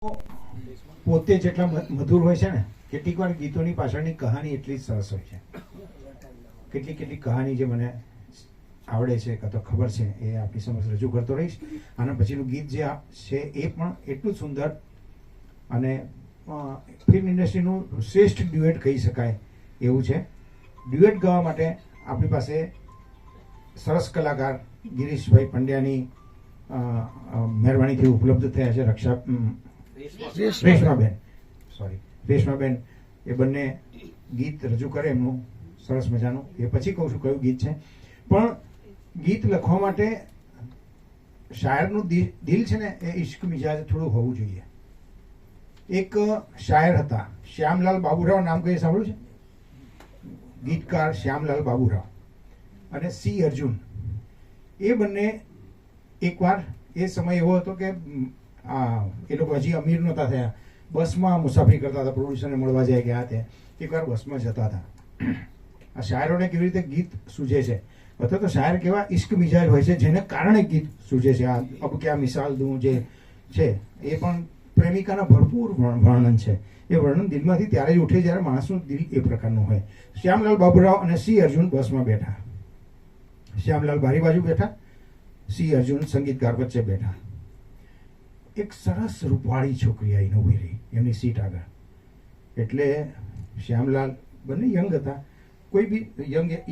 પોતે જેટલા મધુર હોય છે ને, કેટલીક વાર ગીતોની પાછળની કહાની એટલી જ સરસ હોય છે. કેટલીક કહાની જે મને આવડે છે કાં તો ખબર છે એ આપણી સમક્ષ રજૂ કરતો રહીશ. આના પછીનું ગીત જે છે એ પણ એટલું જ સુંદર અને ફિલ્મ ઇન્ડસ્ટ્રીનું શ્રેષ્ઠ ડ્યુએટ કહી શકાય એવું છે. ડ્યુએટ ગાવા માટે આપણી પાસે સરસ કલાકાર ગિરીશભાઈ પંડ્યાની મહેરબાનીથી ઉપલબ્ધ થયા છે. રેશમાબેન એ બંને ગીત રજૂ કરે એમનું સરસ મજાનું. એ પછી કહું છું કયું ગીત છે. પણ ગીત લખવા માટે શાયરનું દિલ છે ને એ ઇશ્ક મિજાજ થોડું હોવું જોઈએ. એક શાયર હતા શ્યામલાલ બાબુરાવ, નામ કઈ સાંભળ્યું છે? ગીતકાર શ્યામલાલ બાબુરાવ અને સી અર્જુન, એ બંને એકવાર, એ સમય એવો હતો કે એ લોકો હજી અમીર નહોતા થયા, બસમાં મુસાફરી કરતા હતા, પ્રોડ્યુસરને મળવા જાય ગયા તે એકવાર બસમાં જતા હતા. આ શાયરોને કેવી રીતે ગીત સૂઝે છે, અથવા તો શાયર કેવા ઇશ્ક મિજાજ હોય છે જેને કારણે ગીત સૂઝે છે. આ અબ ક્યા મિસાલ દઉં જે છે એ પણ પ્રેમિકાના ભરપૂર વર્ણન છે. એ વર્ણન દિલમાંથી ત્યારે જ ઉઠે જ્યારે માણસનું દિલ એ પ્રકારનું હોય. શ્યામલાલ બાબુરાવ અને સી અર્જુન બસમાં બેઠા. શ્યામલાલ બારી બાજુ બેઠા, સી અર્જુન સંગીતકાર વચ્ચે બેઠા. એક સરસ રૂપાળી છોકરી આવીને ઊભી રહી એમની સીટ આગળ. એટલે શ્યામલાલ, બંને યંગ હતા, કોઈ બી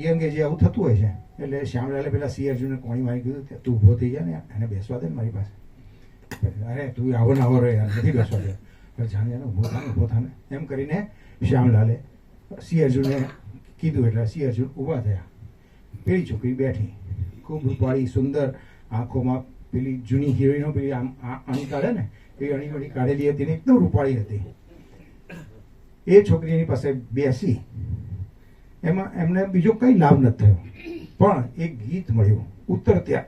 યંગ એજે આવું થતું હોય છે. એટલે શ્યામલાલે પેલા સી અર્જુનને કોણી મારી કીધું, તું ઊભો થઈ જાય ને એને બેસવા દે ને મારી પાસે. અરે તું આવો ને આવો રહે, નથી બેસવા દે, જાણે જાણે ઊભો થાને એમ કરીને શ્યામલાલે સી અર્જુનને કીધું. એટલે સી અર્જુન ઊભા થયા. પેલી છોકરી બેઠી, ખૂબ રૂપાળી, સુંદર, આંખોમાં પેલી જૂની હિરોઈનો પેલી અણી કાઢે ને એ અણી કાઢેલી હતી ને એકદમ રૂપાળી હતી. એ છોકરીની પાસે બેસી. એમાં એમને બીજો કઈ લાભ નથી થયો, પણ એક ગીત મળ્યું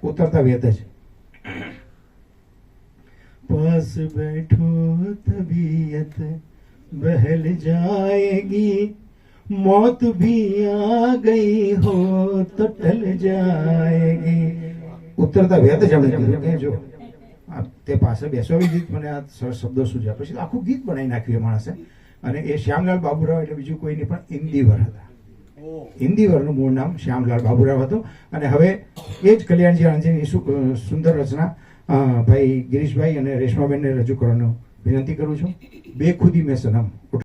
ઉતરતા વેત જ. પાસ બેઠો તબિયત બહલ જાએગી, मौत भी आ गई हो तो टल जाएगी. ઉતરતા વેત જ એમણે કીધું કે જો તે પાસે બેસવા ગીત મને આ સરસ શબ્દો સૂઝ્યા. પછી આખું ગીત બનાવી નાખ્યું એ માણસે. અને એ શ્યામલાલ બાબુરાવ એટલે બીજું કોઈ નહીં પણ ઇન્દિવર હતા. ઇન્દિવરનું મૂળ નામ શ્યામલાલ બાબુરાવ હતું. અને હવે એ જ કલ્યાણજી આણંદની સુંદર રચના ભાઈ ગિરીશભાઈ અને રેશમાબેનને રજૂ કરવાનું વિનંતી કરું છું. બેખુદી મેં સનમ.